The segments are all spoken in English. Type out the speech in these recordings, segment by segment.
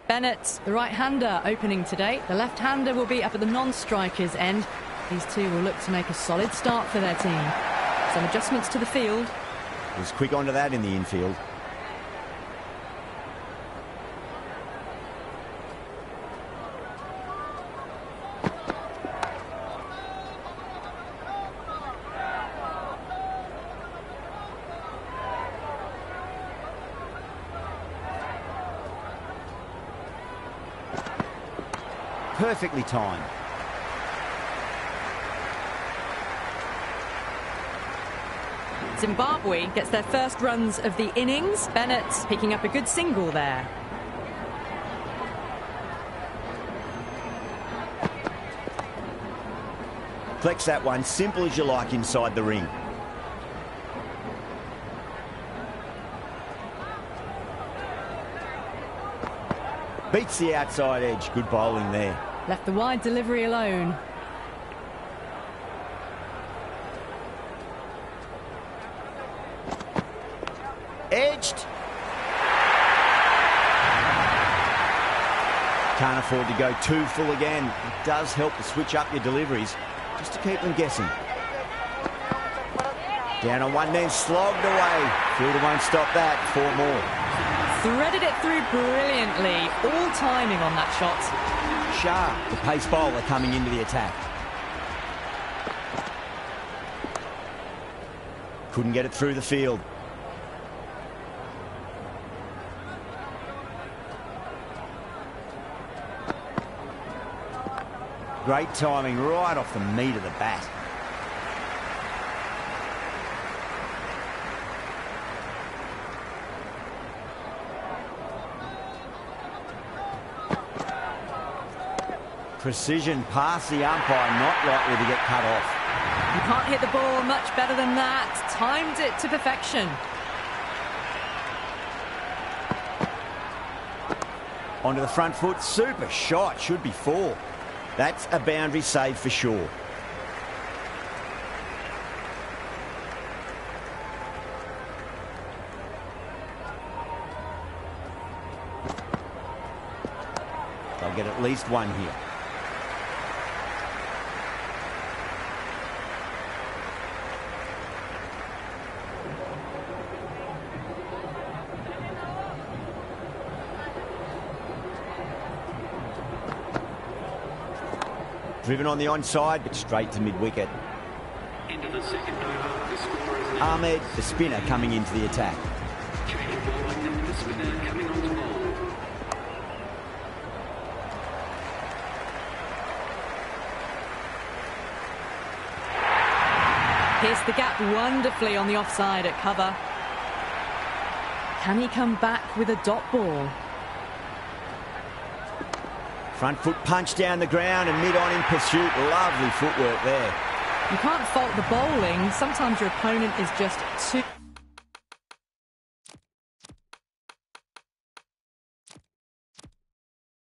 Bennett, the right-hander, opening today. The left-hander will be up at the non-striker's end. These two will look to make a solid start for their team. Some adjustments to the field. Was quick onto that in the infield. Perfectly timed. Zimbabwe gets their first runs of the innings. Bennett picking up a good single there. Flex that one, simple as you like inside the ring. Beats the outside edge. Good bowling there. Left the wide delivery alone. Edged. Can't afford to go too full again. It does help to switch up your deliveries, just to keep them guessing. Down on one knee, slogged away. Fielder won't stop that. 4 more. Threaded it through brilliantly. All timing on that shot. Shah, the pace bowler, coming into the attack. Couldn't get it through the field. Great timing right off the meat of the bat. Precision past the umpire, not likely to get cut off. You can't hit the ball much better than that. Timed it to perfection. Onto the front foot, super shot, should be 4. That's a boundary save for sure. They'll get at least 1 here. Driven on the onside, but straight to mid-wicket. Into the second over, the score is Ahmed, the spinner, coming into the attack. Change ball and the spinner coming on to bowl. Pierced the gap wonderfully on the offside at cover. Can he come back with a dot ball? Front foot punch down the ground and mid-on in pursuit. Lovely footwork there. You can't fault the bowling. Sometimes your opponent is just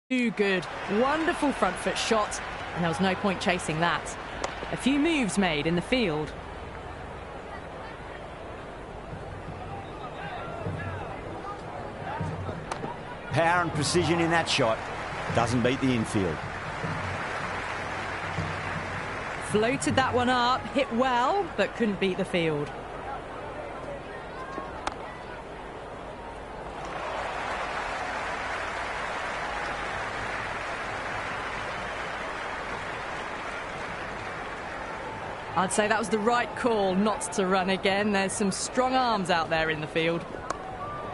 too good. Wonderful front foot shot, and there was no point chasing that. A few moves made in the field. Power and precision in that shot. Doesn't beat the infield. Floated that one up, hit well, but couldn't beat the field. I'd say that was the right call not to run again. There's some strong arms out there in the field.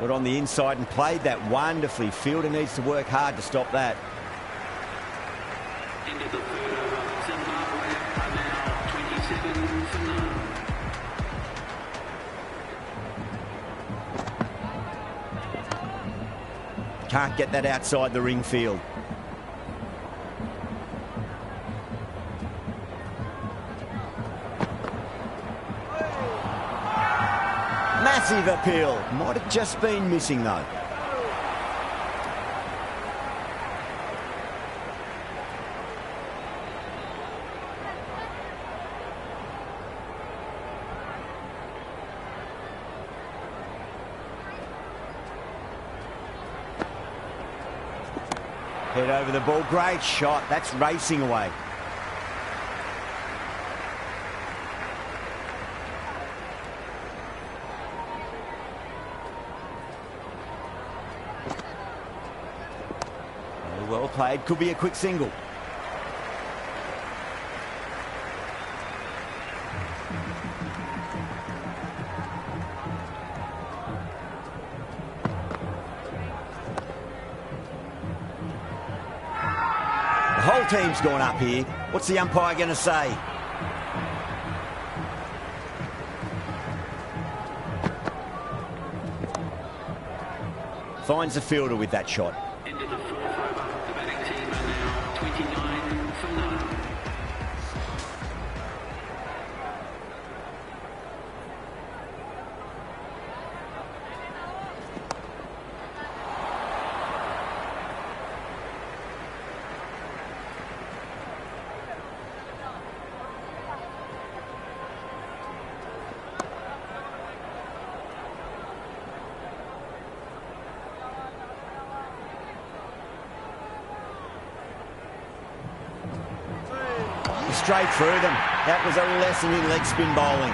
Got on the inside and played that wonderfully. Fielder needs to work hard to stop that. Into the third over, Zimbabwe are now 27 for none. Can't get that outside the ring field. Massive appeal. Might have just been missing though. Head over the ball. Great shot. That's racing away. Well played. Could be a quick single. The whole team's gone up here. What's the umpire going to say? Finds the fielder with that shot. Into the fourth over. The batting team are now 29 for 9. Straight through them. That was a lesson in leg spin bowling.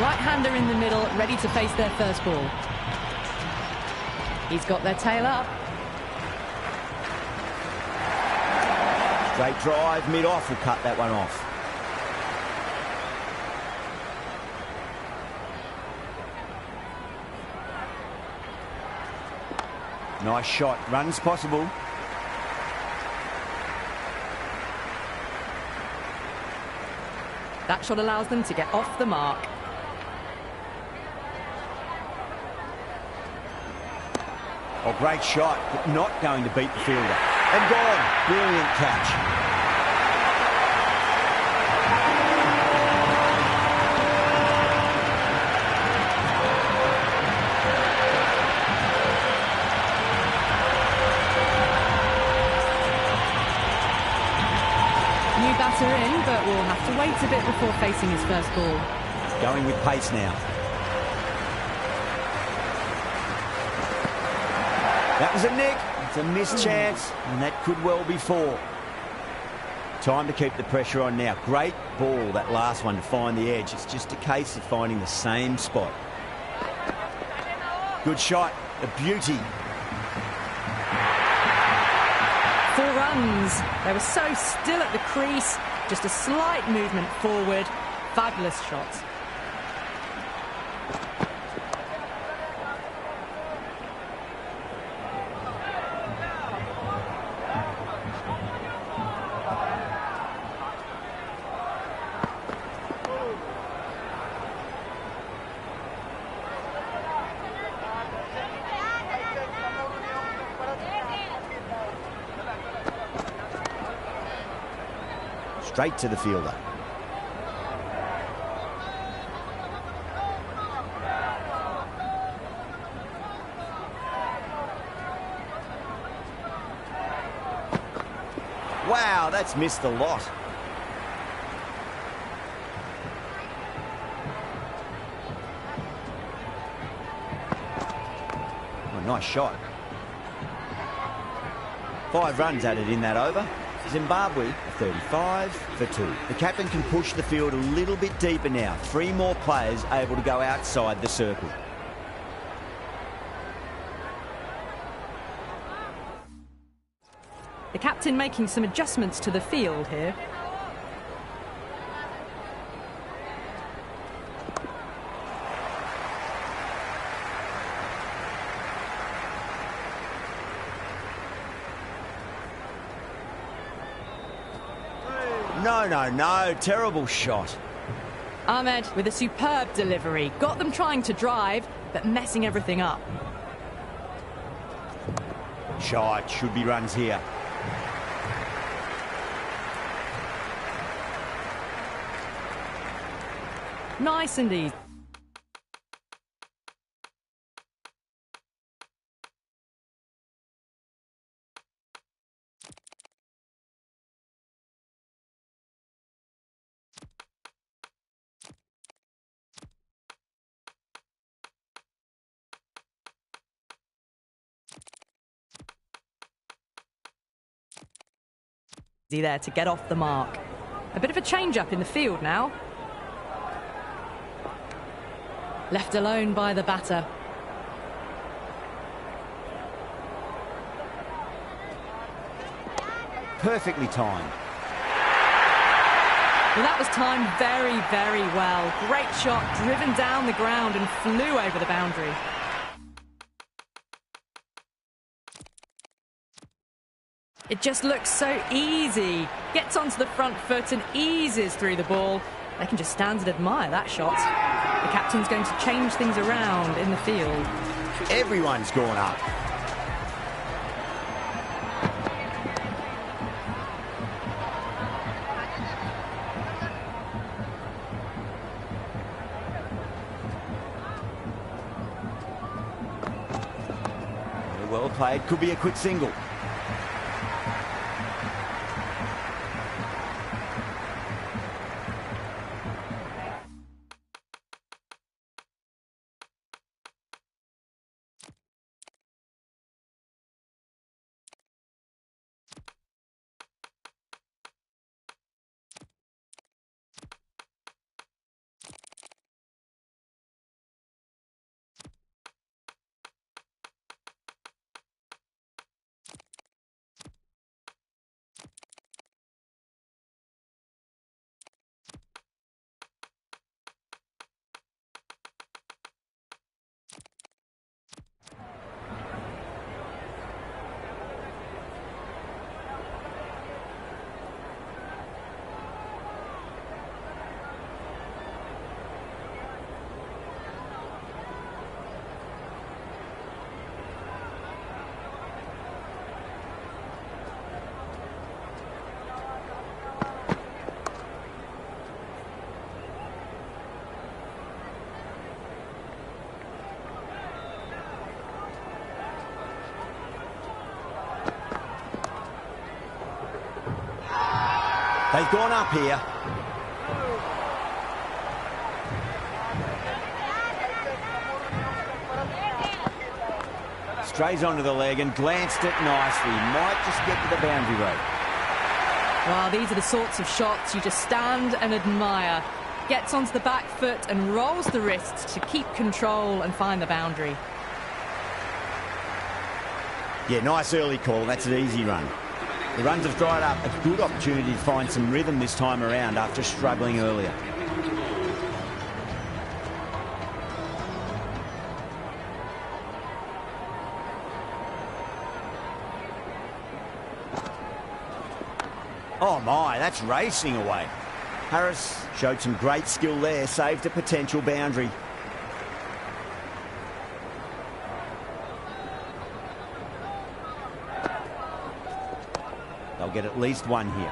Right-hander in the middle, ready to face their first ball. He's got their tail up. Straight drive, mid-off will cut that one off. Nice shot. Runs possible. That shot allows them to get off the mark. Oh, great shot, but not going to beat the fielder. And gone. Brilliant catch. New batter in, but will have to wait a bit before facing his first ball. Going with pace now. That was a nick. It's a missed chance, and that could well be 4. Time to keep the pressure on now. Great ball, that last one, to find the edge. It's just a case of finding the same spot. Good shot. A beauty. 4 runs. They were so still at the crease. Just a slight movement forward. Fabulous shots. Straight to the fielder. Wow, that's missed a lot. Oh, nice shot. 5 runs added in that over. Zimbabwe 35 for 2. The captain can push the field a little bit deeper now. 3 more players able to go outside the circle. The captain making some adjustments to the field here. No. Terrible shot. Ahmed with a superb delivery. Got them trying to drive, but messing everything up. Shot. Should be runs here. Nice and easy. Easy there to get off the mark. A bit of a change-up in the field now. Left alone by the batter. Perfectly timed. Well, that was timed very, very well. Great shot, driven down the ground and flew over the boundary. It just looks so easy. Gets onto the front foot and eases through the ball. They can just stand and admire that shot. The captain's going to change things around in the field. Everyone's gone up. Well played. Could be a quick single. They've gone up here. Strays onto the leg and glanced it nicely. Might just get to the boundary rope. Well, these are the sorts of shots you just stand and admire. Gets onto the back foot and rolls the wrists to keep control and find the boundary. Yeah, nice early call. That's an easy run. The runs have dried up. A good opportunity to find some rhythm this time around after struggling earlier. Oh my, that's racing away. Harris showed some great skill there, saved a potential boundary. They'll get at least one here.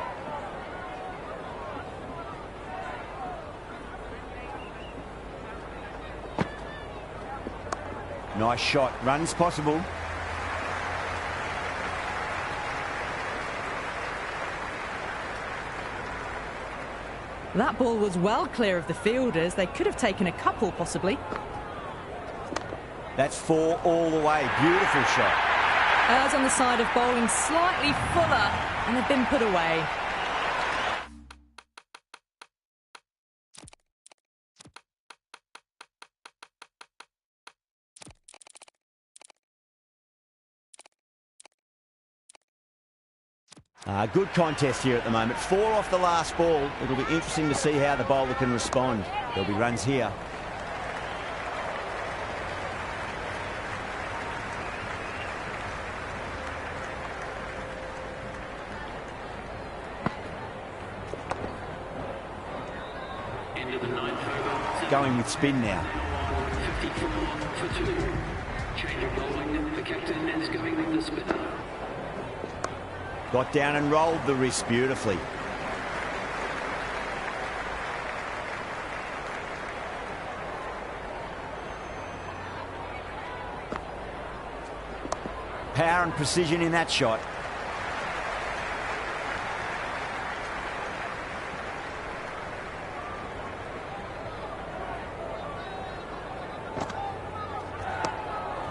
Nice shot. Runs possible. That ball was well clear of the fielders. They could have taken a couple, possibly. That's 4 all the way. Beautiful shot. Errs on the side of bowling slightly fuller and have been put away. Good contest here at the moment. 4 off the last ball. It'll be interesting to see how the bowler can respond. There'll be runs here. End of the 9th over. Going with spin now. 54 for 2. Change of bowling. The captain is going with the spinner. Got down and rolled the wrist beautifully. Power and precision in that shot.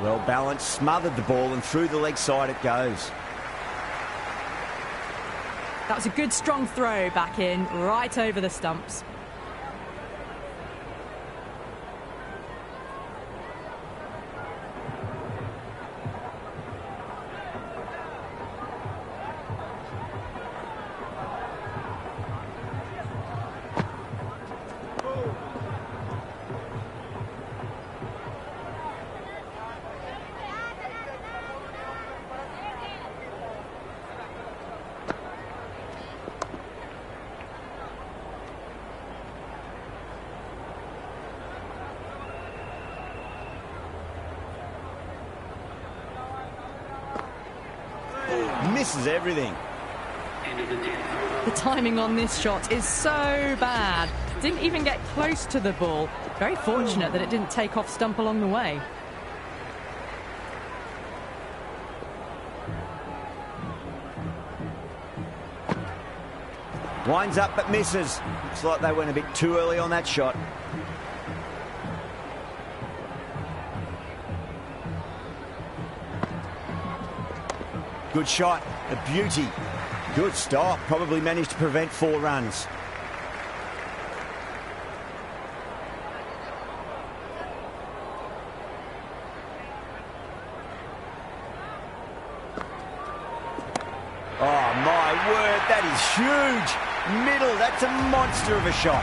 Well balanced, smothered the ball and through the leg side it goes. That was a good strong throw back in, right over the stumps. Misses everything. The timing on this shot is so bad. Didn't even get close to the ball. Very fortunate that it didn't take off stump along the way. Winds up but misses. Looks like they went a bit too early on that shot. Good shot, a beauty. Good stop, probably managed to prevent 4 runs. Oh my word, that is huge. Middle, that's a monster of a shot.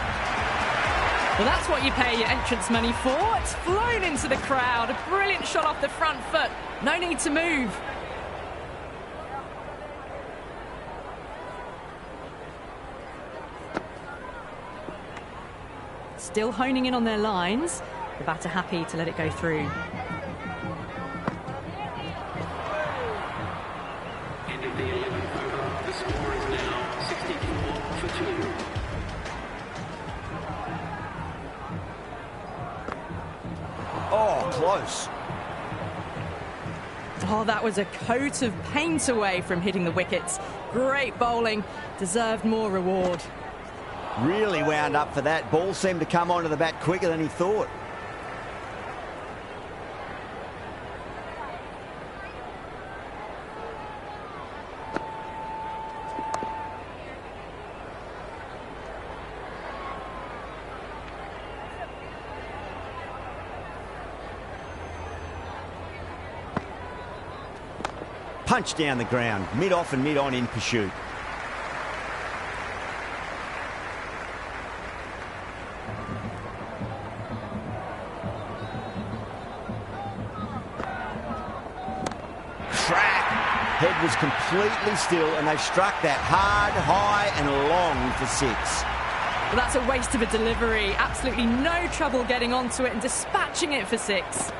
Well, that's what you pay your entrance money for. It's flown into the crowd. A brilliant shot off the front foot. No need to move. Still honing in on their lines. The batter happy to let it go through. End of the 11th over. The score is now 64 for 2. Oh, close. Oh, that was a coat of paint away from hitting the wickets. Great bowling. Deserved more reward. Really wound up for that. Ball seemed to come onto the bat quicker than he thought. Punch down the ground, mid-off and mid-on in pursuit. Head was completely still and they struck that hard, high and long for 6. Well, that's a waste of a delivery. Absolutely no trouble getting onto it and dispatching it for 6.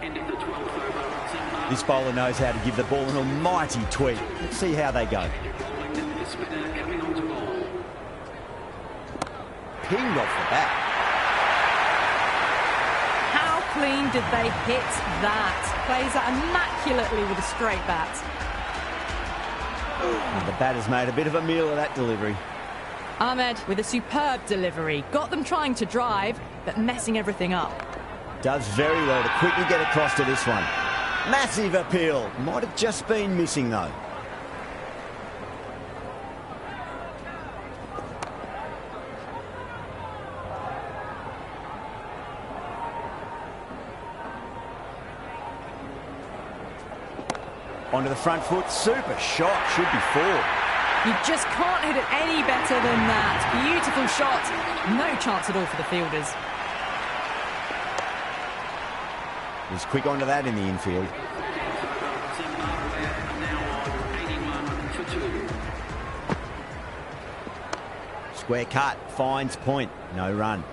End of the 12th over. This bowler knows how to give the ball an almighty tweak. Let's see how they go. The spinner coming on to bowl. Pinged off the bat. Clean did they hit that? Plays that immaculately with a straight bat. And the batter's made a bit of a meal of that delivery. Ahmed with a superb delivery. Got them trying to drive, but messing everything up. Does very well to quickly get across to this one. Massive appeal. Might have just been missing though. Onto the front foot, super shot, should be 4. You just can't hit it any better than that. Beautiful shot, no chance at all for the fielders. He's quick onto that in the infield. Square cut, finds point, no run.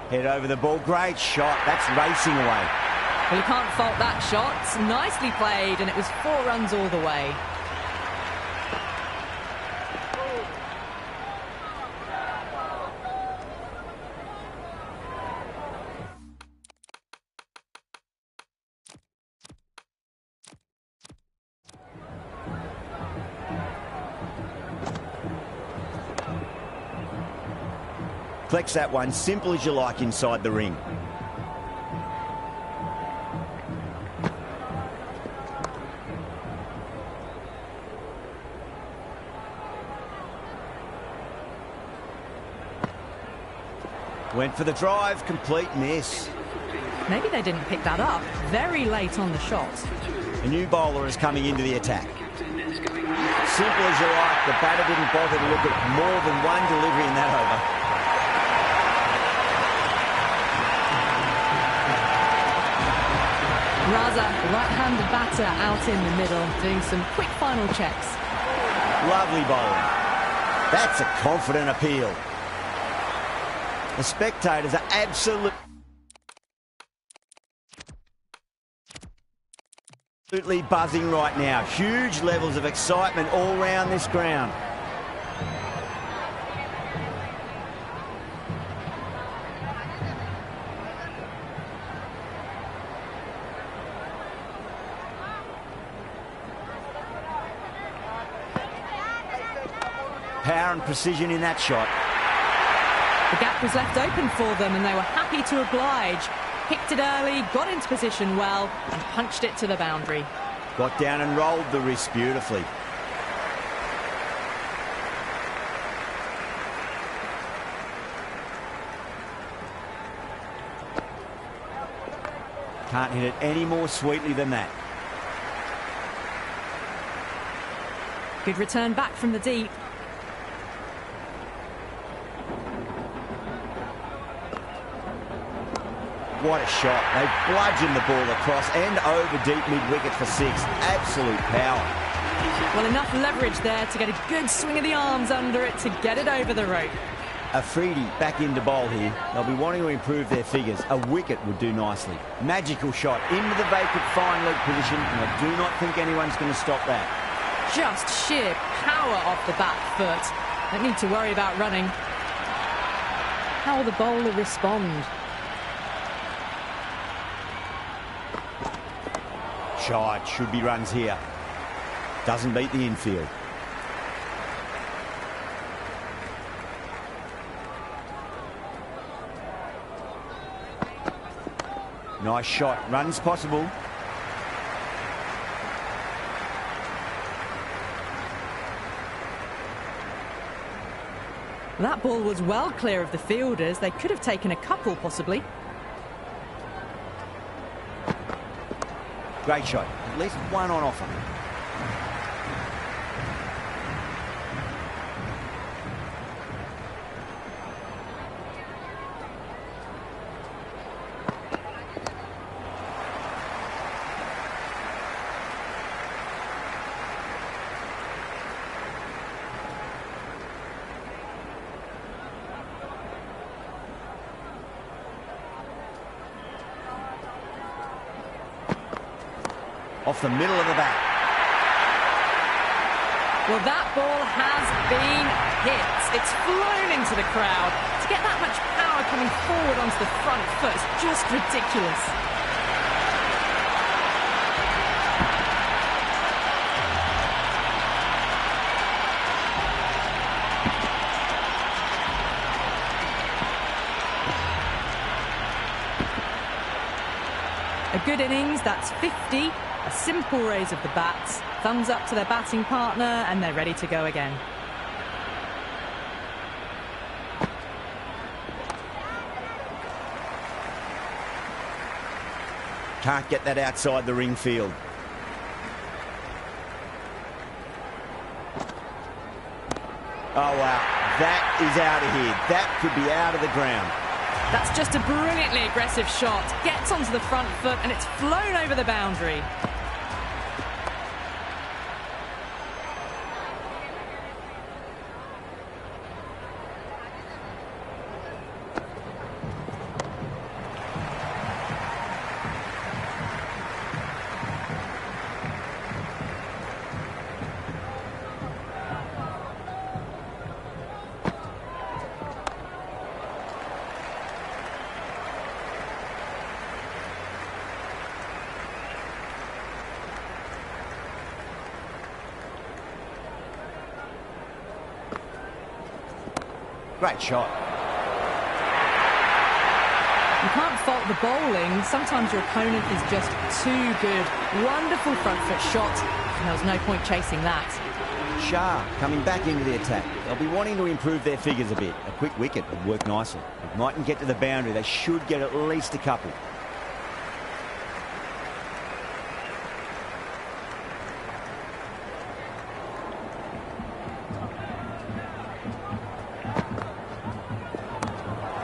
Head over the ball, great shot, that's racing away. Well, you can't fault that shot. Nicely played, and it was 4 runs all the way. Flex that one, simple as you like inside the ring. Went for the drive, complete miss. Maybe they didn't pick that up very late on the shot. A new bowler is coming into the attack. Simple as you like, the batter didn't bother to look at more than one delivery in that over. Raza, the right-handed batter, out in the middle, doing some quick final checks. Lovely bowling. That's a confident appeal. The spectators are absolutely buzzing right now. Huge levels of excitement all round this ground. Power and precision in that shot. The gap was left open for them and they were happy to oblige. Picked it early, got into position well and punched it to the boundary. Got down and rolled the wrist beautifully. Can't hit it any more sweetly than that. Good return back from the deep. What a shot. They bludgeoned the ball across and over deep mid-wicket for six. Absolute power. Well, enough leverage there to get a good swing of the arms under it to get it over the rope. Afridi back into bowl here. They'll be wanting to improve their figures. A wicket would do nicely. Magical shot into the vacant fine leg position, and I do not think anyone's going to stop that. Just sheer power off the back foot. Don't need to worry about running. How will the bowler respond? Shot, should be runs here. Doesn't beat the infield. Nice shot, runs possible. That ball was well clear of the fielders. They could have taken a couple, possibly. Great shot. At least one on offer. Off the middle of the bat. Well, that ball has been hit. It's flown into the crowd. To get that much power coming forward onto the front foot is just ridiculous. A good innings, that's 50. A simple raise of the bats, thumbs up to their batting partner, and they're ready to go again. Can't get that outside the ring field. Oh, wow. That is out of here. That could be out of the ground. That's just a brilliantly aggressive shot. Gets onto the front foot and it's flown over the boundary. Great shot. You can't fault the bowling. Sometimes your opponent is just too good. Wonderful front foot shot, and there was no point chasing that. Shah coming back into the attack. They'll be wanting to improve their figures a bit. A quick wicket would work nicely. It mightn't get to the boundary. They should get at least a couple.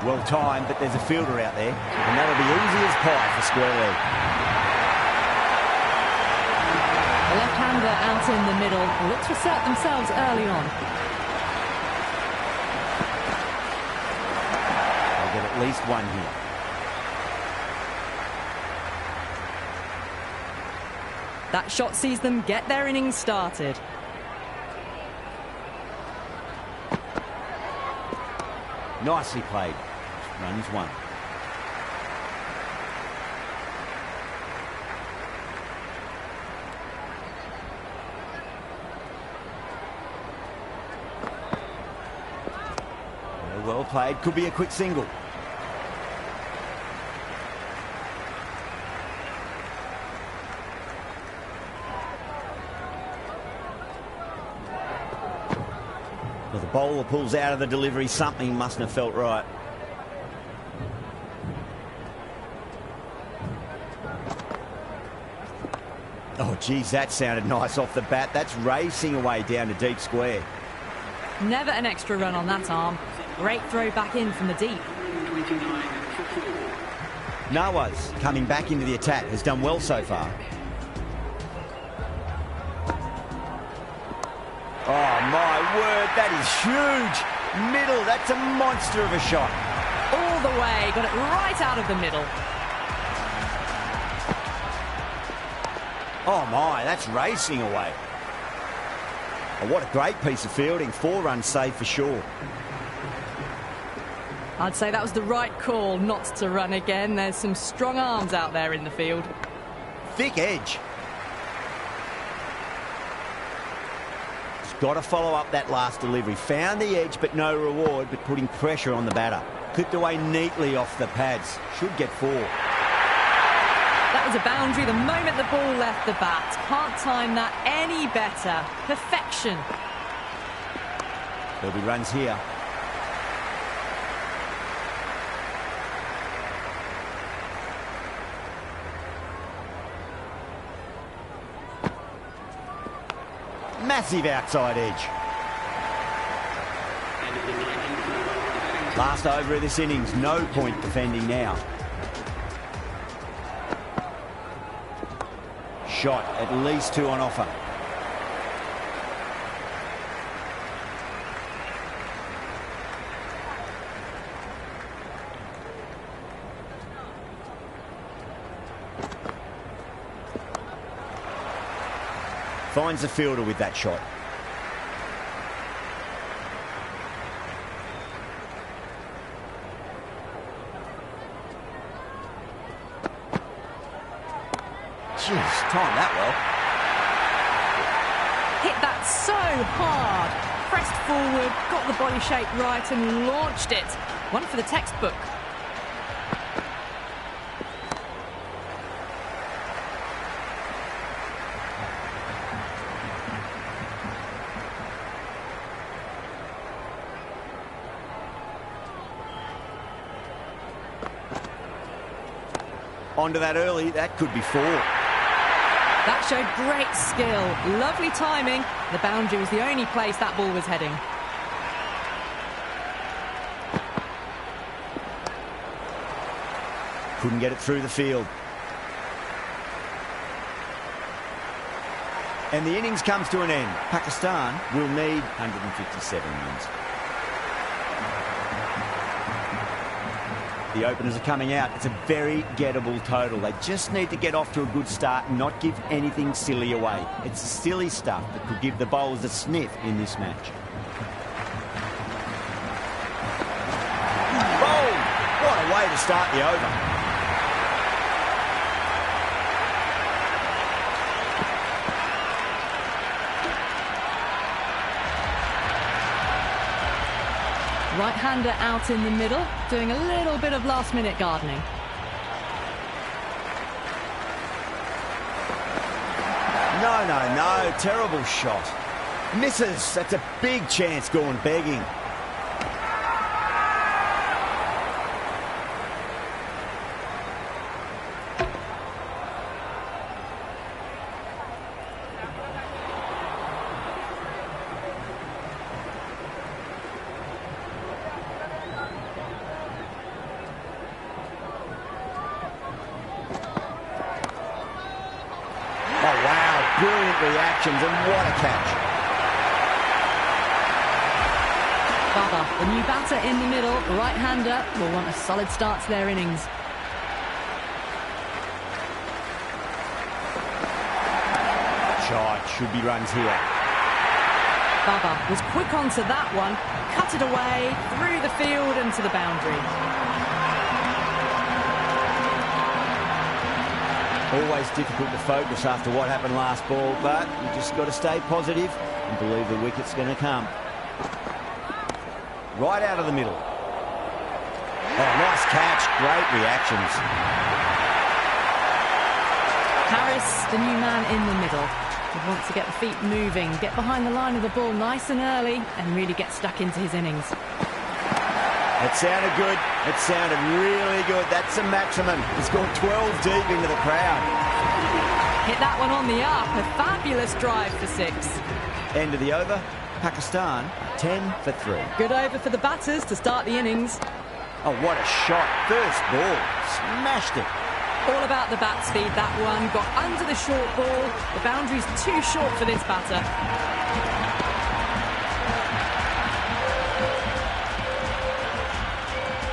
Well timed, but there's a fielder out there, and that'll be easy as pie for square leg. The left-hander out in the middle look to assert themselves early on. They'll get at least one here. That shot sees them get their innings started. Nicely played. Runs one. Well played. Could be a quick single. Well, the bowler pulls out of the delivery. Something mustn't have felt right. Oh, geez, that sounded nice off the bat. That's racing away down to deep square. Never an extra run on that arm. Great throw back in from the deep. 29 for 4. Nawaz coming back into the attack has done well so far. Oh, my word, that is huge. Middle, that's a monster of a shot. All the way, got it right out of the middle. Oh, my, that's racing away. Oh, what a great piece of fielding. 4 runs saved for sure. I'd say that was the right call not to run again. There's some strong arms out there in the field. Thick edge. He's got to follow up that last delivery. Found the edge, but no reward, but putting pressure on the batter. Clipped away neatly off the pads. Should get 4. That was a boundary the moment the ball left the bat. Can't time that any better. Perfection. There'll be runs here. Massive outside edge. Last over of this innings, no point defending now. Shot, at least 2 on offer. Finds the fielder with that shot. Jeez, timed that well. Hit that so hard. Pressed forward, got the body shape right and launched it. One for the textbook. Onto that early, that could be 4. That showed great skill. Lovely timing. The boundary was the only place that ball was heading. Couldn't get it through the field. And the innings comes to an end. Pakistan will need 157 runs. The openers are coming out. It's a very gettable total. They just need to get off to a good start and not give anything silly away. It's silly stuff that could give the bowlers a sniff in this match. Bowled! What a way to start the over. Right-hander out in the middle, doing a little bit of last-minute gardening. No, terrible shot. Misses. That's a big chance going begging. Oh, wow. Brilliant reactions, and what a catch. Baba, the new batter in the middle, right-hander, will want a solid start to their innings. Shot. Should be runs here. Baba was quick onto that one, cut it away, through the field and to the boundary. Always difficult to focus after what happened last ball, but you just got to stay positive and believe the wicket's going to come. Right out of the middle. Oh, nice catch. Great reactions. Harris, the new man in the middle. He wants to get the feet moving, get behind the line of the ball nice and early, and really get stuck into his innings. It sounded good. It sounded really good. That's the maximum. He's gone 12 deep into the crowd. Hit that one on the up. A fabulous drive for 6. End of the over. Pakistan 10 for 3. Good over for the batters to start the innings. Oh, what a shot. First ball. Smashed it. All about the bat speed, that one. Got under the short ball. The boundary's too short for this batter.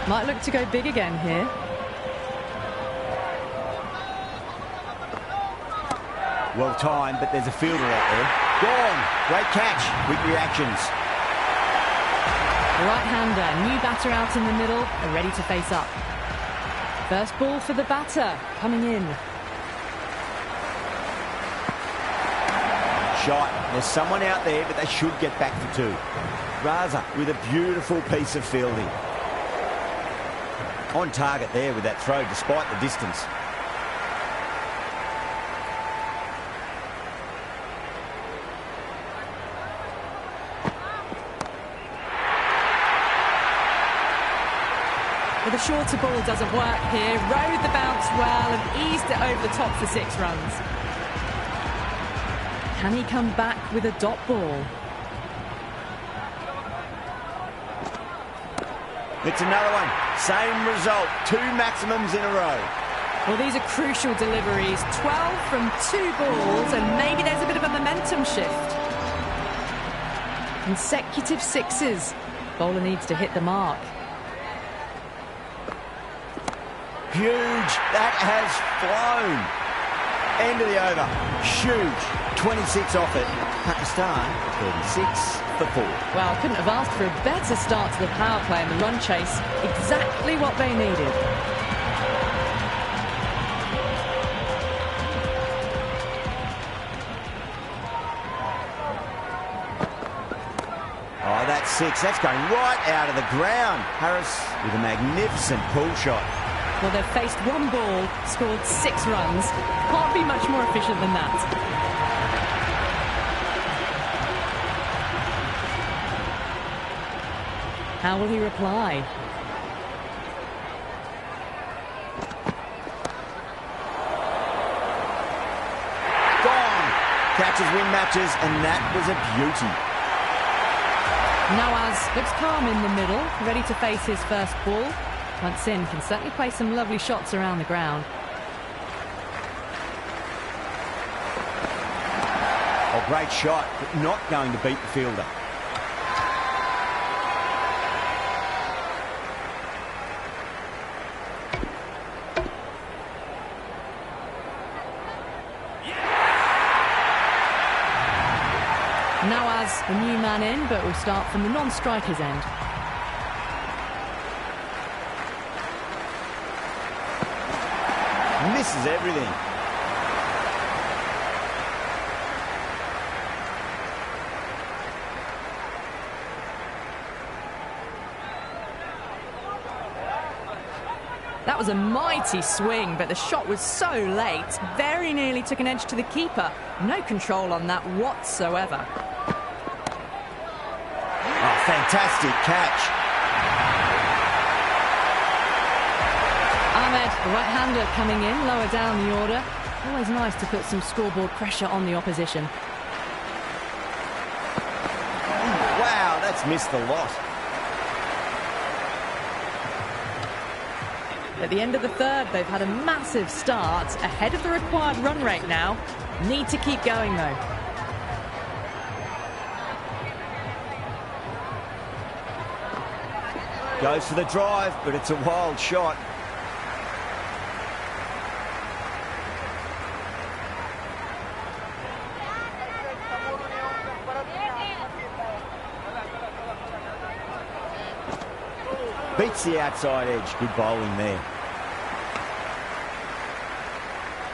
Might look to go big again here. Well timed, but there's a fielder out there. Gone. Great catch. Quick reactions. Right-hander, new batter out in the middle, are ready to face up. First ball for the batter, coming in. Shot. There's someone out there, but they should get back for 2. Raza with a beautiful piece of fielding. On target there with that throw, despite the distance. But the shorter ball doesn't work here. Rode the bounce well and eased it over the top for 6 runs. Can he come back with a dot ball? It's another one. Same result. 2 maximums in a row. Well, these are crucial deliveries. 12 from 2 balls, and maybe there's a bit of a momentum shift. Consecutive 6s. Bowler needs to hit the mark. Huge. That has flown. End of the over. Huge. 26 off it. Pakistan 36 for 4. Well, couldn't have asked for a better start to the power play and the run chase. Exactly what they needed. Oh, that's 6. That's going right out of the ground. Harris with a magnificent pull shot. Well, they've faced 1 ball, scored 6 runs. Can't be much more efficient than that. How will he reply? Gone. Catches win matches, and that was a beauty. Nawaz looks calm in the middle, ready to face his first ball. Once in, can certainly play some lovely shots around the ground. Oh, great shot, but not going to beat the fielder. Nawaz, the new man in, but will start from the non-striker's end. Misses everything. That was a mighty swing, but the shot was so late. Very nearly took an edge to the keeper. No control on that whatsoever. Oh, fantastic catch. Ahmed, the right-hander, coming in, lower down the order. Always nice to put some scoreboard pressure on the opposition. Wow, that's missed the lot. At the end of the third, they've had a massive start, ahead of the required run rate now. Need to keep going, though. Goes for the drive, but it's a wild shot. Beats the outside edge. Good bowling there.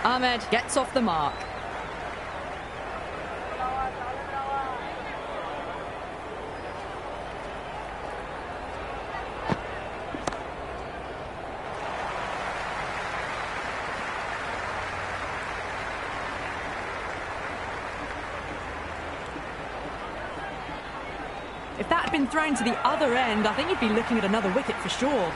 Ahmed gets off the mark. If that had been thrown to the other end, I think you'd be looking at another wicket for sure.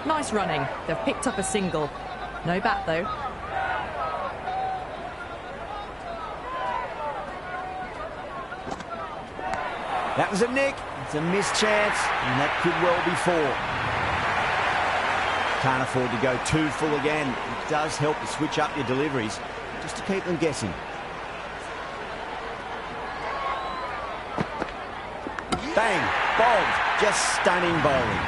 Nice running. They've picked up a single. No bat, though. That was a nick. It's a missed chance, and that could well be four. Can't afford to go too full again. It does help to switch up your deliveries, just to keep them guessing. Bang! Bowled. Just stunning bowling.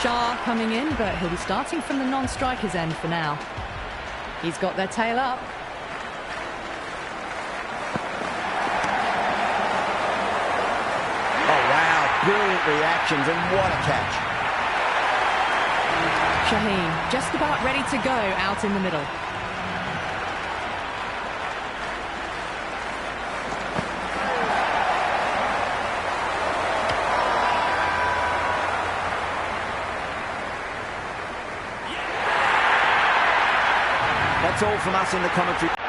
Shah coming in, but he'll be starting from the non-strikers end for now. He's got their tail up. Brilliant reactions, and what a catch. Shaheen just about ready to go out in the middle. That's all from us in the commentary.